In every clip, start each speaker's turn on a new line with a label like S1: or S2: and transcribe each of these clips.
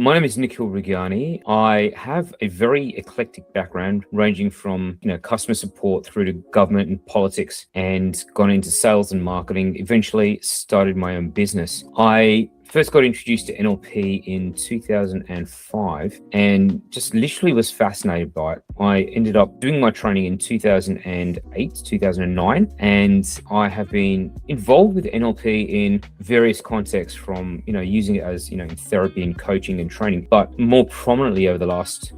S1: My name is Nikhil Rughani. I have a very eclectic background ranging from, customer support through to government and politics, and gone into sales and marketing, eventually started my own business. I first got introduced to NLP in 2005 and just literally was fascinated by it. I ended up doing my training in 2008, 2009, and I have been involved with NLP in various contexts from, using it as, in therapy and coaching and training, but more prominently over the last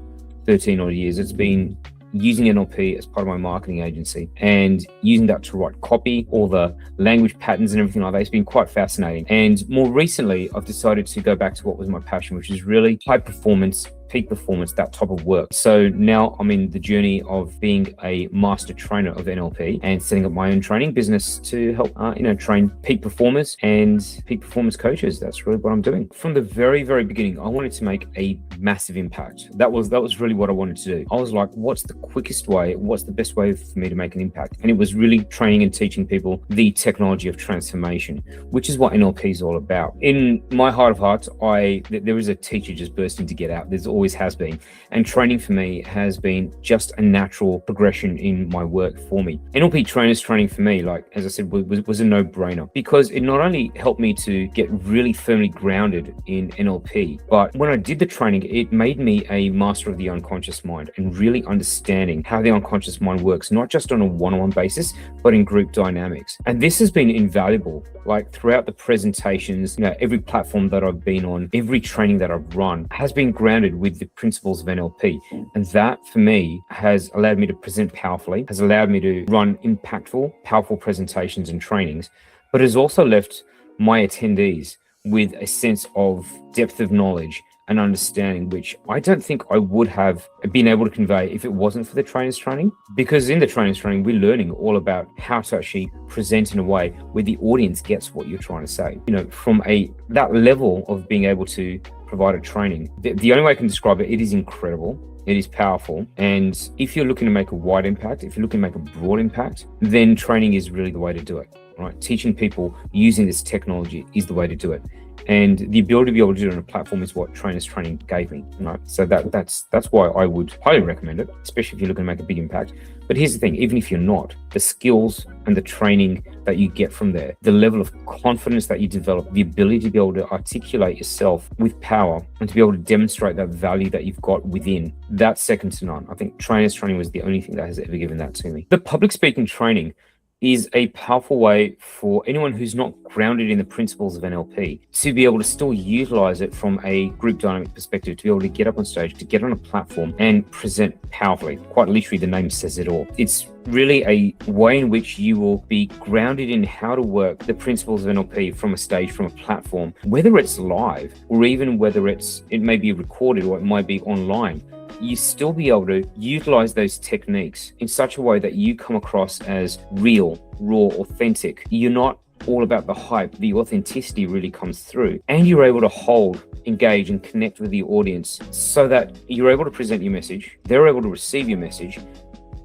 S1: 13 odd years, it's been using NLP as part of my marketing agency and using that to write copy, all the language patterns and everything like that. It's been quite fascinating. And more recently, I've decided to go back to what was my passion, which is really high performance, peak performance, that type of work. So now I'm in the journey of being a master trainer of NLP and setting up my own training business to help, train peak performers and peak performance coaches. That's really what I'm doing. From the very, very beginning, I wanted to make a massive impact. That was really what I wanted to do. I was like, what's the quickest way? What's the best way for me to make an impact? And it was really training and teaching people the technology of transformation, which is what NLP is all about. In my heart of hearts, there is a teacher just bursting to get out. There's always has been, and training for me has been just a natural progression in my work for me. NLP trainers training for me, like as I said, was a no-brainer, because it not only helped me to get really firmly grounded in NLP, but when I did the training, it made me a master of the unconscious mind and really understanding how the unconscious mind works, not just on a one-on-one basis, but in group dynamics. And this has been invaluable, like throughout the presentations, every platform that I've been on, every training that I've run has been grounded with the principles of NLP. And that for me has allowed me to present powerfully, has allowed me to run impactful, powerful presentations and trainings, but has also left my attendees with a sense of depth of knowledge and understanding, which I don't think I would have been able to convey if it wasn't for the trainers training. Because in the trainers training, we're learning all about how to actually present in a way where the audience gets what you're trying to say. From that level of being able to provide a training, the only way I can describe it, it is incredible. It is powerful. And if you're looking to make a wide impact, if you're looking to make a broad impact, then training is really the way to do it. Right? Teaching people using this technology is the way to do it. And the ability to be able to do it on a platform is what trainers training gave me. Right? So that's why I would highly recommend it, especially if you're looking to make a big impact. But here's the thing, even if you're not, the skills and the training that you get from there, the level of confidence that you develop, the ability to be able to articulate yourself with power and to be able to demonstrate that value that you've got within, that's second to none. I think trainers training was the only thing that has ever given that to me. The public speaking training is a powerful way for anyone who's not grounded in the principles of NLP to be able to still utilize it from a group dynamic perspective, to be able to get up on stage, to get on a platform and present powerfully. Quite literally, the name says it all. It's really a way in which you will be grounded in how to work the principles of NLP from a stage, from a platform, whether it's live or even whether it may be recorded or it might be online. You still be able to utilize those techniques in such a way that you come across as real, raw, authentic. You're not all about the hype. The authenticity really comes through, and you're able to hold, engage, and connect with the audience so that you're able to present your message, they're able to receive your message,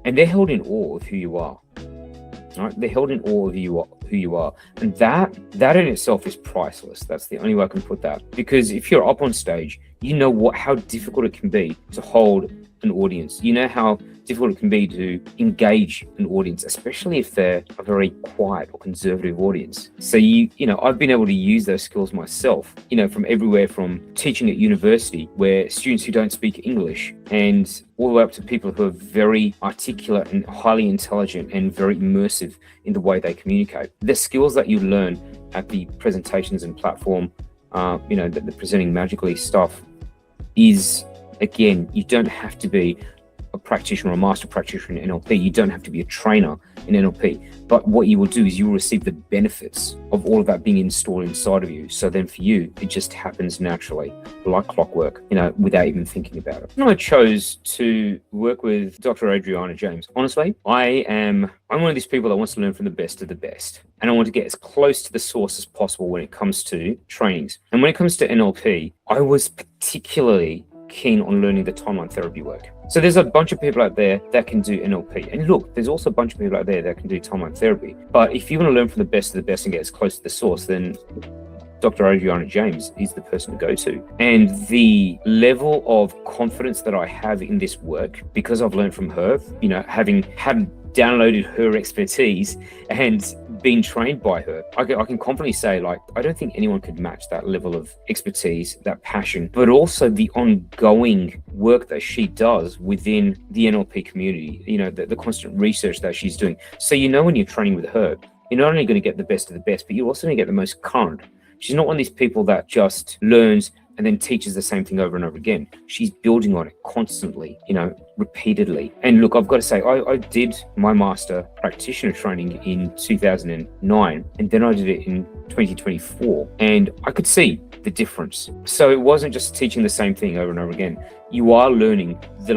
S1: and they're held in awe of who you are. Right? They're held in awe of who you are. And that in itself is priceless. That's the only way I can put that. Because if you're up on stage, you know how difficult it can be to hold an audience. You know how difficult it can be to engage an audience, especially if they're a very quiet or conservative audience. So I've been able to use those skills myself, from everywhere from teaching at university where students who don't speak English, and all the way up to people who are very articulate and highly intelligent and very immersive in the way they communicate. The skills that you learn at the presentations and platform, the presenting magically stuff is, again, you don't have to be a practitioner or a master practitioner in NLP. You don't have to be a trainer in NLP. But what you will do is you will receive the benefits of all of that being installed inside of you. So then for you, it just happens naturally, like clockwork, without even thinking about it. And I chose to work with Dr. Adriana James. Honestly, I'm one of these people that wants to learn from the best of the best. And I want to get as close to the source as possible when it comes to trainings. And when it comes to NLP, I was particularly keen on learning the timeline therapy work. So there's a bunch of people out there that can do NLP. And look, there's also a bunch of people out there that can do timeline therapy. But if you want to learn from the best of the best and get as close to the source, then Dr. Adriana James is the person to go to. And the level of confidence that I have in this work, because I've learned from her, having downloaded her expertise and been trained by her, I can confidently say, I don't think anyone could match that level of expertise, that passion, but also the ongoing work that she does within the NLP community, the constant research that she's doing. So, when you're training with her, you're not only going to get the best of the best, but you're also going to get the most current. She's not one of these people that just learns and then teaches the same thing over and over again. She's building on it constantly, repeatedly. And look, I've got to say, I did my master practitioner training in 2009, and then I did it in 2024, and I could see the difference. So it wasn't just teaching the same thing over and over again. You are learning the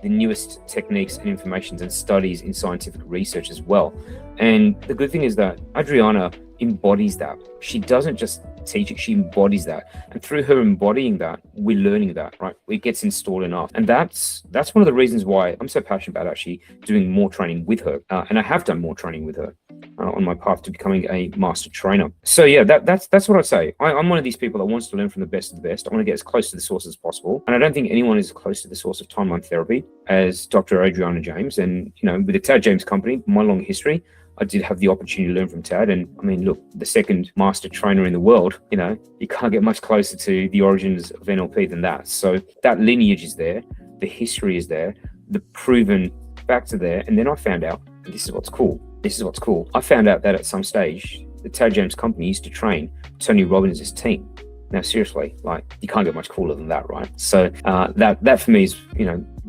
S1: newest techniques and informations and studies in scientific research as well. And the good thing is that Adriana embodies that. She doesn't just teach it, she embodies that. And through her embodying that, we're learning that, right? It gets installed in us. And that's one of the reasons why I'm so passionate about actually doing more training with her. And I have done more training with her on my path to becoming a master trainer. So yeah, that's what I'd say. I'm one of these people that wants to learn from the best of the best. I want to get as close to the source as possible. And I don't think anyone is as close to the source of timeline therapy as Dr. Adriana James. And, with the Tad James company, my long history, I did have the opportunity to learn from Tad. And I mean, look, the second master trainer in the world, you can't get much closer to the origins of NLP than that. So that lineage is there, the history is there, the proven facts are there. And then I found out, and this is what's cool. I found out that at some stage, the Tad James company used to train Tony Robbins' team. Now, seriously, you can't get much cooler than that, right? So that for me is,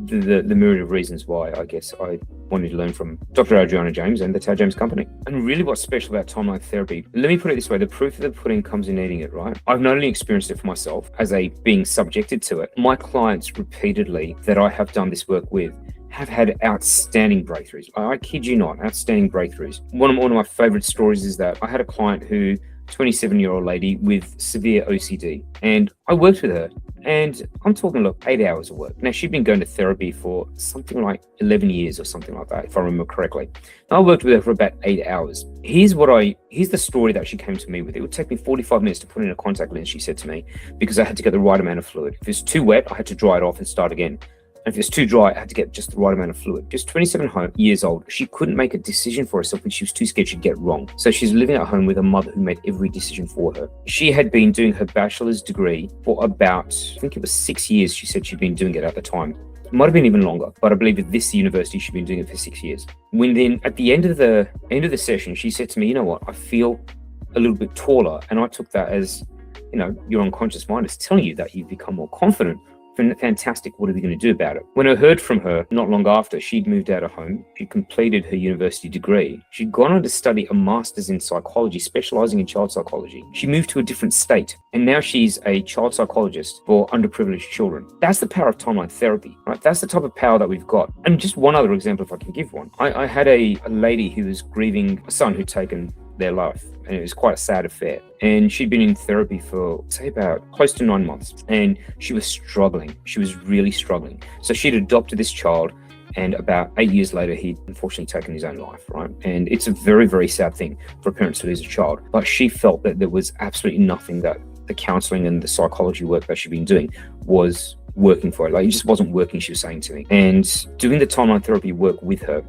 S1: the myriad of reasons why I guess I wanted to learn from Dr. Adriana James and the Tad James company. And really what's special about timeline therapy, let me put it this way, the proof of the pudding comes in eating it, right? I've not only experienced it for myself as being subjected to it, my clients repeatedly that I have done this work with have had outstanding breakthroughs. I kid you not, outstanding breakthroughs. One of my favorite stories is that I had a client who 27-year-old lady with severe OCD, and I worked with her, and I'm talking 8 hours of work. Now, she'd been going to therapy for something like 11 years or something like that, if I remember correctly. I worked with her for about 8 hours. Here's the story that she came to me with. It would take me 45 minutes to put in a contact lens, she said to me, because I had to get the right amount of fluid. If it's too wet, I had to dry it off and start again. And if it's too dry, I had to get just the right amount of fluid. Just 27 years old, she couldn't make a decision for herself because she was too scared she'd get wrong. So she's living at home with a mother who made every decision for her. She had been doing her bachelor's degree for about, I think it was 6 years, she said she'd been doing it at the time. It might have been even longer, but I believe at this university she'd been doing it for 6 years. When then at the end of the session, she said to me, you know what, I feel a little bit taller. And I took that as, your unconscious mind is telling you that you've become more confident. Fantastic, what are we going to do about it? When I heard from her not long after, she'd moved out of home, she completed her university degree, she'd gone on to study a master's in psychology, specializing in child psychology. She moved to a different state, and now she's a child psychologist for underprivileged children. That's the power of timeline therapy, right? That's the type of power that we've got. And just one other example, if I can give one. I had a lady who was grieving a son who'd taken their life, and it was quite a sad affair. And she'd been in therapy for, say, about close to 9 months, and she was struggling. She was really struggling. So she'd adopted this child, and about 8 years later, he'd unfortunately taken his own life, right? And it's a very, very sad thing for parents to lose a child. But she felt that there was absolutely nothing that the counseling and the psychology work that she'd been doing was working for her. It just wasn't working, she was saying to me. And doing the timeline therapy work with her,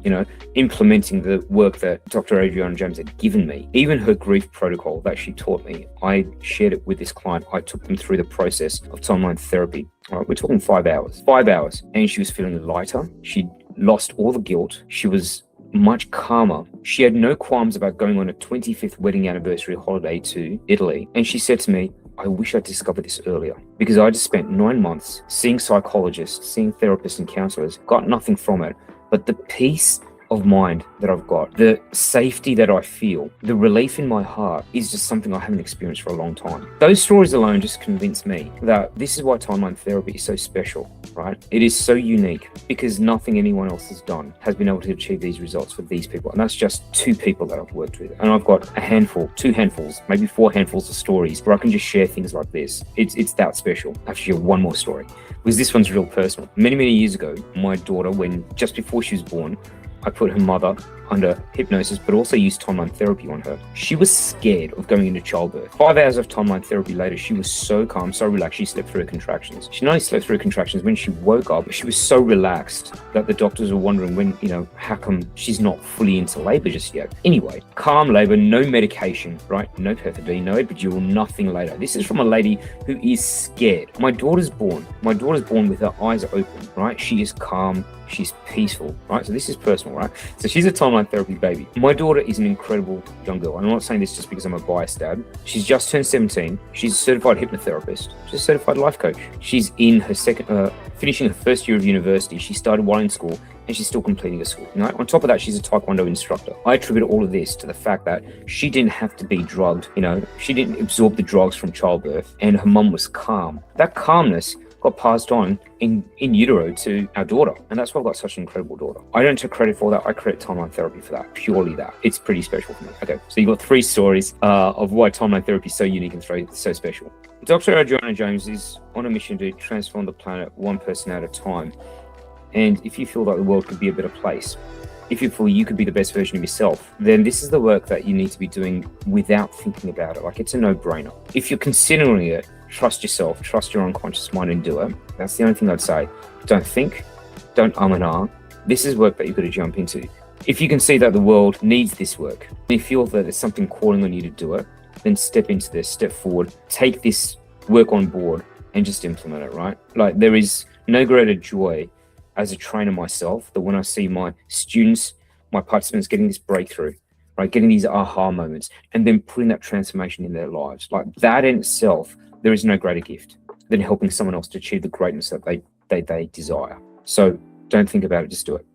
S1: implementing the work that Dr. Adriana James had given me, even her grief protocol that she taught me, I shared it with this client. I took them through the process of timeline therapy. All right, we're talking 5 hours. 5 hours. And she was feeling lighter. She'd lost all the guilt. She was much calmer. She had no qualms about going on a 25th wedding anniversary holiday to Italy. And she said to me, I wish I discovered this earlier, because I just spent 9 months seeing psychologists, seeing therapists and counselors, got nothing from it, but the peace of mind that I've got, the safety that I feel, the relief in my heart is just something I haven't experienced for a long time. Those stories alone just convince me that this is why timeline therapy is so special, right? It is so unique because nothing anyone else has done has been able to achieve these results for these people. And that's just 2 people that I've worked with. And I've got a handful, 2 handfuls, maybe 4 handfuls of stories where I can just share things like this. It's that special. I have to share one more story, because this one's real personal. Many, many years ago, my daughter, just before she was born, I put her mother under hypnosis, but also used timeline therapy on her. She was scared of going into childbirth. 5 hours of timeline therapy later, she was so calm, so relaxed, she slept through her contractions. She not only slept through her contractions, when she woke up, she was so relaxed that the doctors were wondering when, how come she's not fully into labor just yet. Anyway, calm labor, no medication, right? No pethidine, no epidural, nothing later. This is from a lady who is scared. My daughter's born with her eyes open, right? She is calm, she's peaceful, right? So this is personal, right? So she's a timeline therapy baby. My daughter is an incredible young girl. I'm not saying this just because I'm a biased dad. She's just turned 17. She's a certified hypnotherapist. She's a certified life coach. She's in her finishing her first year of university. She started while in school, and she's still completing her school. On top of that, she's a Taekwondo instructor. I attribute all of this to the fact that she didn't have to be drugged. She didn't absorb the drugs from childbirth, and her mum was calm. That calmness got passed on in utero to our daughter. And that's why I've got such an incredible daughter. I don't take credit for that. I credit timeline therapy for that, purely that. It's pretty special for me. Okay, so you've got 3 stories of why timeline therapy is so unique and so special. Dr. Adriana James is on a mission to transform the planet one person at a time. And if you feel like the world could be a better place, if you feel you could be the best version of yourself, then this is the work that you need to be doing without thinking about it. Like, it's a no-brainer. If you're considering it, trust yourself, trust your unconscious mind and do it. That's the only thing I'd say. Don't think, don't and ah. This is work that you've got to jump into. If you can see that the world needs this work, and you feel that there's something calling on you to do it, then step into this, step forward, take this work on board and just implement it, right? Like, there is no greater joy as a trainer myself that when I see my students, my participants getting this breakthrough, right? Getting these aha moments and then putting that transformation in their lives. Like, that in itself, there is no greater gift than helping someone else to achieve the greatness that they desire. So don't think about it, just do it.